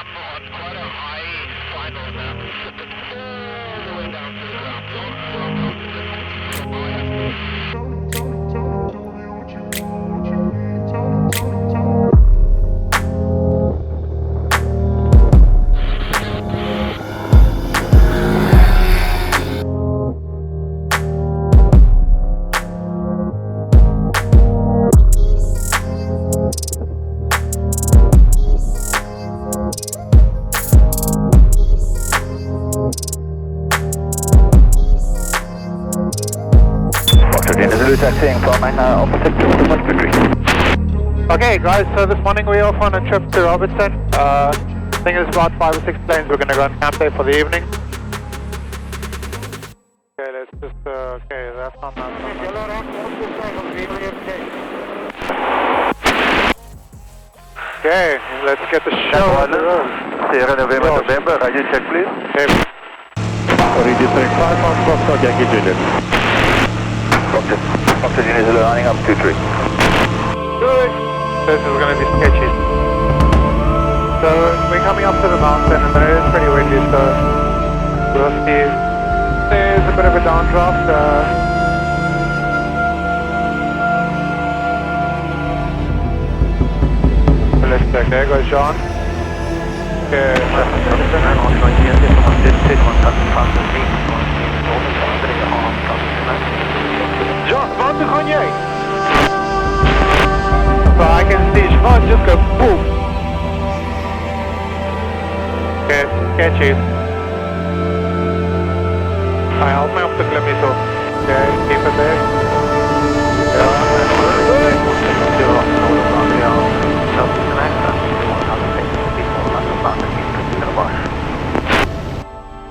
on quite a high final now. Slip it all the way down to the ground. From my Okay guys, so this morning we're off on a trip to Robertson. I think it's about 5 or 6 planes. We're going to go on camp there for the evening. Okay, let's just, okay, that's not that. Okay, let's get the show on the road. Sierra November, radio check please. Okay. Reducing 5 on Foxtrot Yankee Juliet. Oxygen is lining up 2-3. Good. This is going to be sketchy. So we're coming up to the mountain and it is pretty windy, so we'll see. There's a bit of a downdraft. Let's check. There goes John. Okay. John, waar gaan jij? So I can see Sean just go boom. Okay, sketchy. Hij helpt mij op de klim niet op. Okay, keep it there.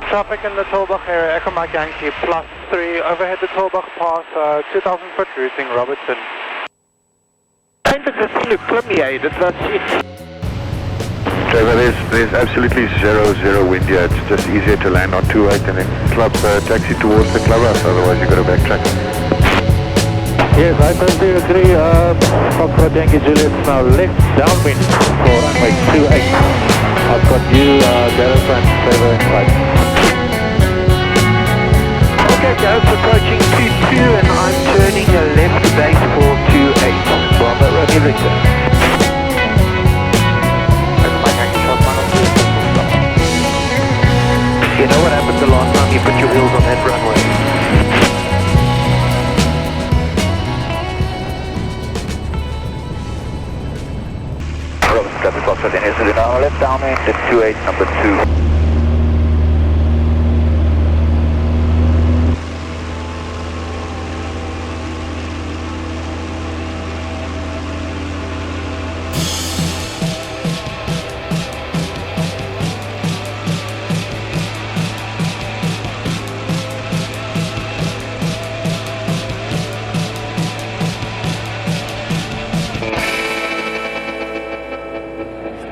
Traffic in the Tolbach area, Echo Mike Yankee, +3, overhead the Tolbach Pass, 2000 foot routing, Robertson. Eindelijk gezien de klim jij, dit was shit. Trevor, there's absolutely zero wind here. It's just easier to land on 28 and then club taxi towards the clubhouse, otherwise you've got to backtrack. Yes, I totally agree. Foxtrot Yankee Juliet now left downwind for runway 28. I've got you, Gareth and Trevor in sight. Okay, Gareth approaching 22 and I'm turning a left base for 28. Bravo, Romeo Victor. You know what happened the last time you put your wheels on that runway? Robertson, traffic Foxtrot in Israel now, left downwind at 28, number 2.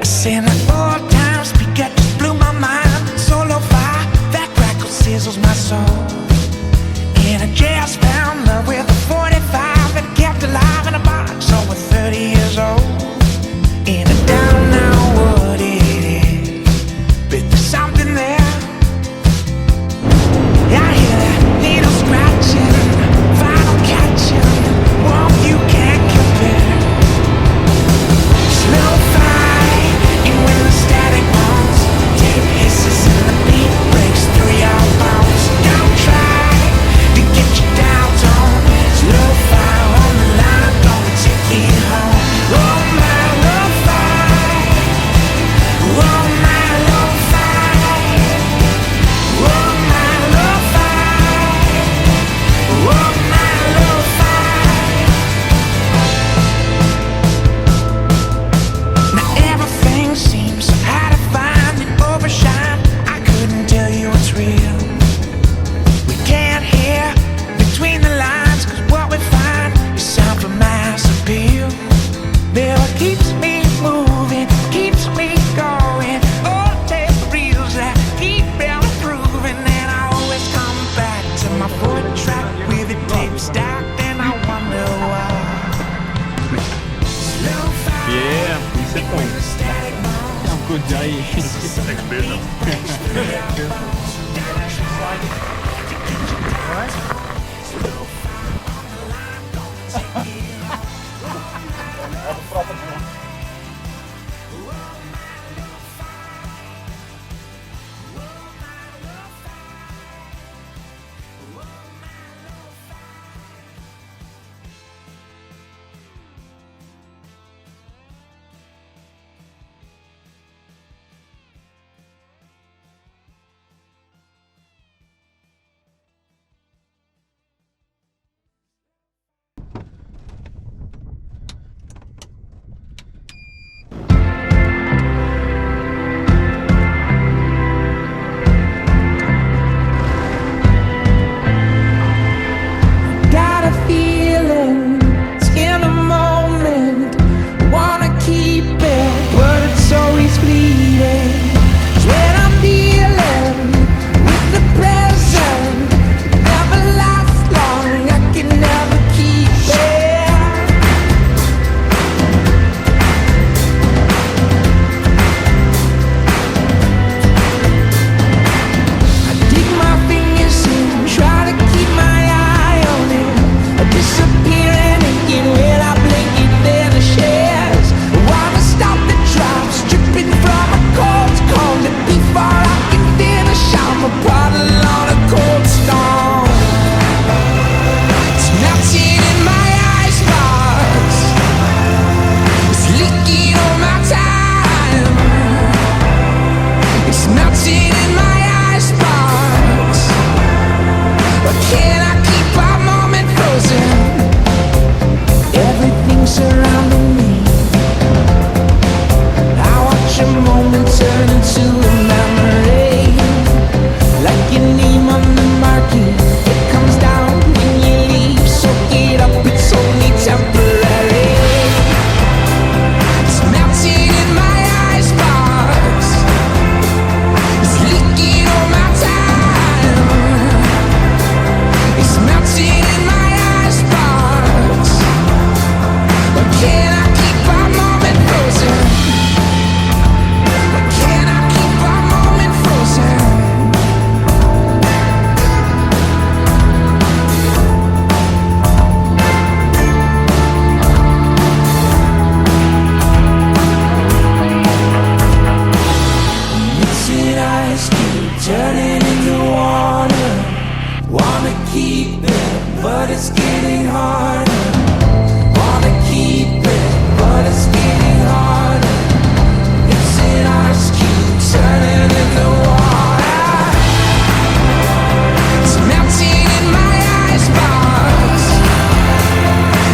Saying like 4 times, Piquet just blew my mind. Solo fire, that crackle sizzles my soul. In a jazz found love with a 45 that kept alive in a box over 30 years old. In a down now what it is, but there's something there. I hear that needle scratching, vinyl catching, warm you can't compare. Slow fire, and when the static mounts, tape hisses and the beat breaks through your bones. Don't try to get you down. Got a feeling it's in a moment. Wanna keep it, but it's always fleeting. 'Cause when I'm dealing with the present, it never lasts long. I can never keep it. I dig my fingers in, try to keep my eye on it. Disappearing again when I blink, it vanishes. I wanna stop the drops dripping from a cold cone. Before I can finish, I'm a bottle on a cold stone. It's melting in my icebox. It's leaking all my time. It's melting in my icebox. But can I keep our moment frozen? Everything surrounding me. I watch a moment turn into a memory. Like your name on the marquee, it comes down when you leave. Soak it up, it's only temporary. It's melting in my icebox. It's leaking all my time. It's melting in my icebox. But can I keep our moment frozen? But can I keep our moment frozen? It's an ice cube turning into water. Wanna keep it, but it's getting harder. Wanna keep it, but it's getting harder. It's an ice cube turning into water. It's melting in my icebox.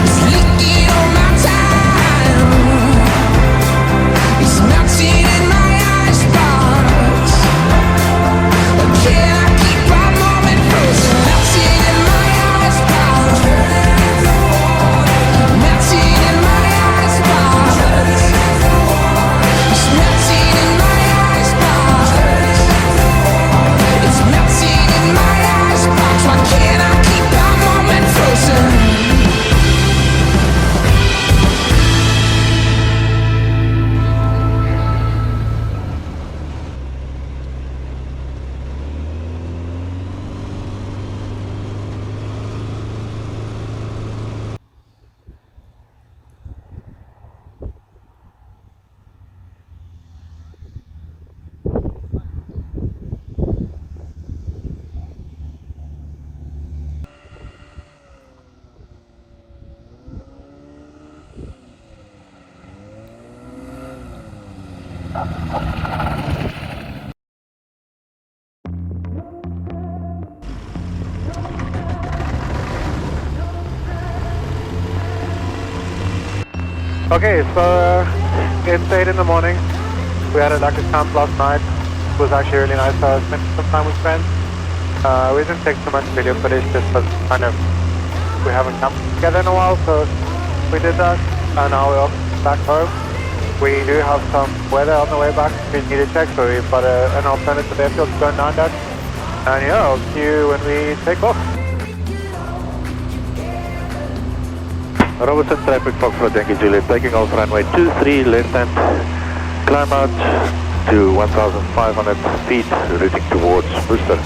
It's leaking all my time. It's melting in my icebox. But can I keep our moment frozen? Melting in my icebox. Melting in my icebox. It's melting in my icebox. It's melting in my icebox. Why can't I keep our moment frozen? Okay, so it's 8 in the morning. We had a lucky camp last night. It was actually really nice. Spent some time with friends. We didn't take too much video footage just because kind of we haven't camped together in a while, so we did that. And now we're off back home. We do have some weather on the way back we need to check, so we've got an alternative airfield going down there. And yeah, I'll see you when we take off. Robertson traffic Foxtrot Yankee Juliet, taking off runway 23, left hand, climb out, to 1,500 feet, routing towards Booster.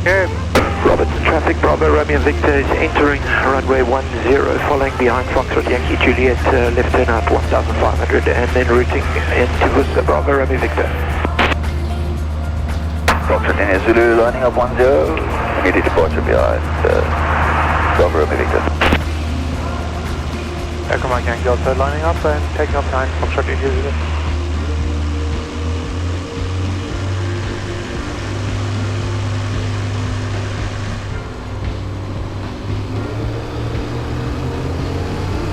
Okay. Robertson traffic, Bravo Romeo Victor is entering runway 10, following behind Foxtrot Yankee Juliet, left turn out 1,500 and then routing into Worcester, Bravo Romeo Victor. Foxtrot India Zulu lining up 10, immediate departure behind Bravo Romeo Victor. Echo Mike Yankee also lining up and taking off 9 Foxtrot India Zulu.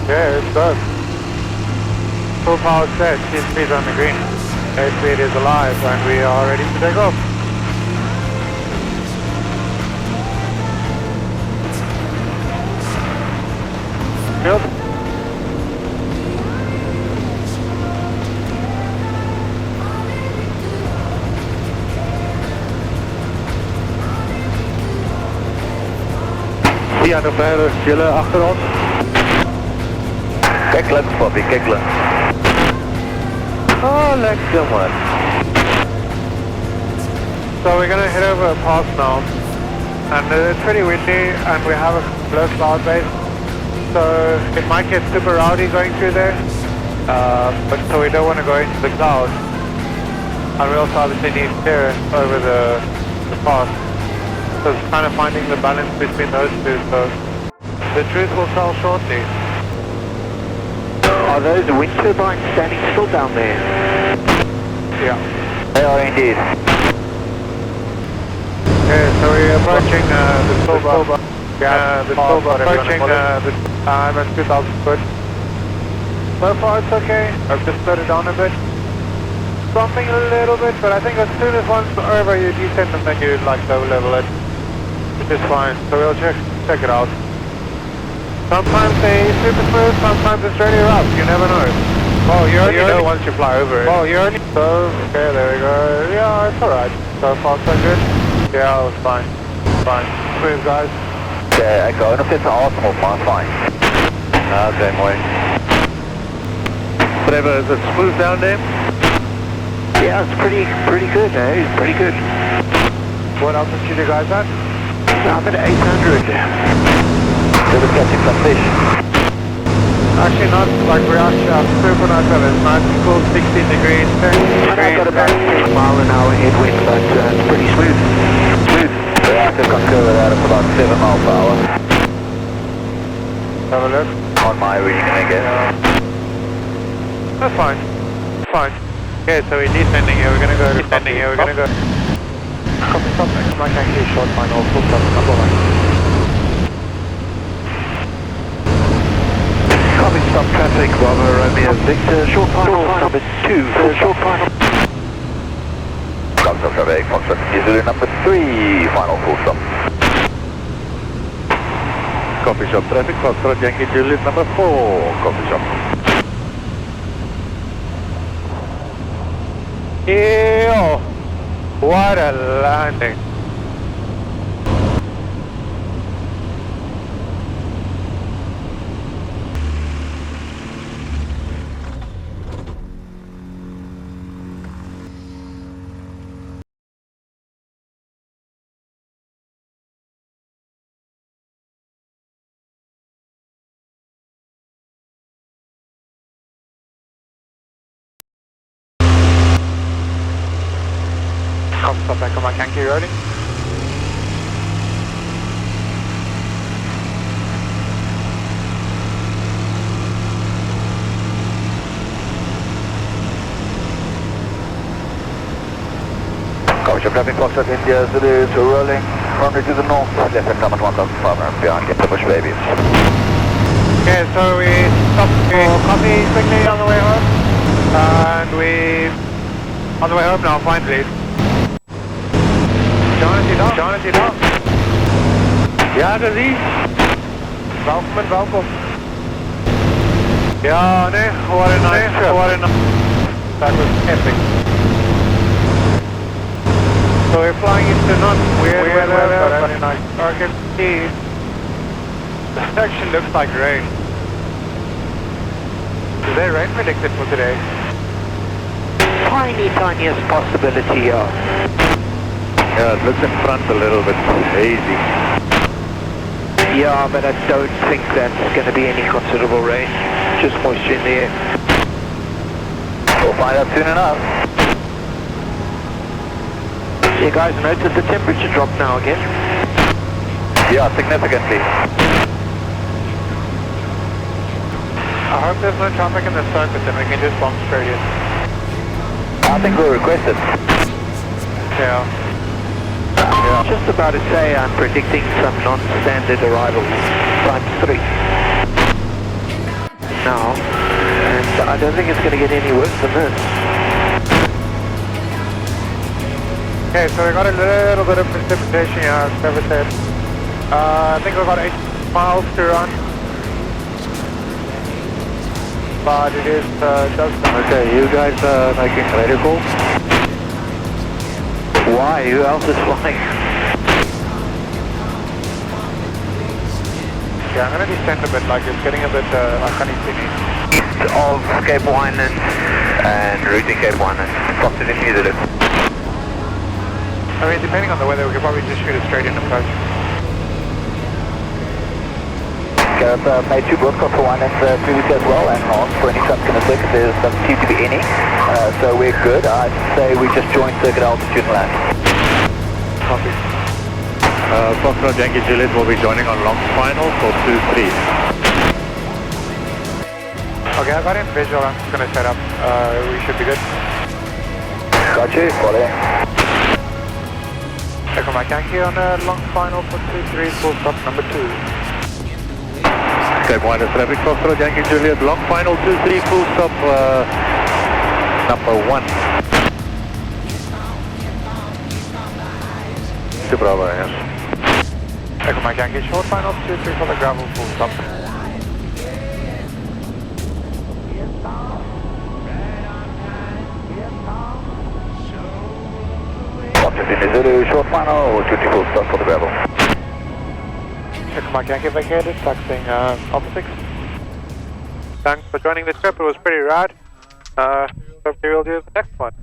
Yeah, it's good. Full power set, speed on the green. Airspeed is alive and we are ready to take off. Field. Via de verder, jullie achter ons. Keklen, Bobby, keklen. Oh, lekker man. So we're going to head over a pass now, and it's pretty windy and we have a low cloud base, so it might get super rowdy going through there, but so we don't want to go into the clouds, and we also obviously need clearance over the pass, so it's kind of finding the balance between those two, so the truth will tell shortly. Are those wind turbines standing still down there? Yeah. They are indeed. Okay, so we're approaching the Silver. Yeah, the Silver. Approaching I'm at 2,000 foot. So far it's okay. I've just slowed it down a bit. Bumping a little bit, but I think as soon as one's over you descend and then you like low level it. Which is fine. So we'll check it out. Sometimes they super smooth, sometimes it's really rough, you never know. Well, you only know once you fly over it. Well, you only... So, okay, there we go. Yeah, it's alright. So far, so good. Yeah, it was fine. Fine. Smooth, guys. Ja, ik hou nog steeds een awesome op, maar fine. Oké, mooi. Trevor, is it smooth down there? Yeah, it's pretty good, eh? It's pretty good. What altitude you guys at? I'm at 800. So we're catching some fish. Actually not, like we're actually up super nice weather. It's nice and cool, 16 degrees, 10 I've degrees. got about 6 mile an hour headwind, but it's pretty smooth. Smooth. Yeah, I can concur with that. It's about 7 miles per hour. Have a look. On my reading again. That's fine. Fine. Okay, so we're descending here, we're gonna go descending here, we're gonna go. Copy, stop, come on, actually short final, full stop, number 1. Copy, stop traffic, Bravo Romeo Victor, short final, number 2, short final. Stop traffic, Foxtrot Zulu number 3, final full stop. Copy shop traffic, Foxtrot Yankee Juliet number 4, copy shop. Ew! What a landing! Stop back on my Yankee rolling. Copy shop traffic, Foxtrot India Zulu, so rolling, runway to the north, left hand comment 1,500 behind, get the Bushbaby. Okay, so we stopped for coffee quickly on the way home. And we... on the way home now, finally. Johnny, down. Ja, gezien. Welkom en welkom. Ja, nee, what a nice trip. That was epic. So we're flying into not weird weather, but very nice. Target speed. This section looks like rain. Is there rain predicted for today? Tiniest possibility, yeah. Yeah, it looks in front a little bit hazy. Yeah, but I don't think that's going to be any considerable rain. Just moisture in the air. We'll find out soon enough. You guys notice the temperature drop now again? Yeah, significantly. I hope there's no traffic in the circuit and we can just bomb straight in. I think we'll request it. Yeah. Just about to say I'm predicting some non-standard arrivals ×3 now, and I don't think it's going to get any worse than this. Okay, so we got a little bit of precipitation here, as Trevor said. I think we've got 8 miles to run. But it is just... Okay, you guys making radio call? Why? Who else is flying? Yeah, I'm going to descend a bit, like it's getting a bit uneasy. Of Cape Wineland and routing Cape Wineland. Foxes in New Zealand. I mean, depending on the weather, we could probably just shoot a straight in approach. Okay, I've made 2 broadcasts for Wineland previously as well, and asked for any subsequent circuit. There doesn't seem to be any, so we're good. I'd say we just joined circuit altitude and land. Copy. Foxtrot Yankee Juliet will be joining on long final for 2-3. Okay, I got him visual, I'm just going to set up. We should be good. Got you, follow. Echo Mike Yankee on a long final for 2-3, full stop number 2. Cape Wineland traffic, Foxtrot Yankee Juliet, long final 2-3, full stop number 1. To Bravo, yes. Echo Mike Yankee, short final 2-3 for the gravel, full stop. Foxtrot Zulu, short final, or 2-3 full stop for the gravel. Echo Mike Yankee vacated, taxiing Alpha 6. Thanks for joining the trip, it was pretty rad. Hope you will do the next one.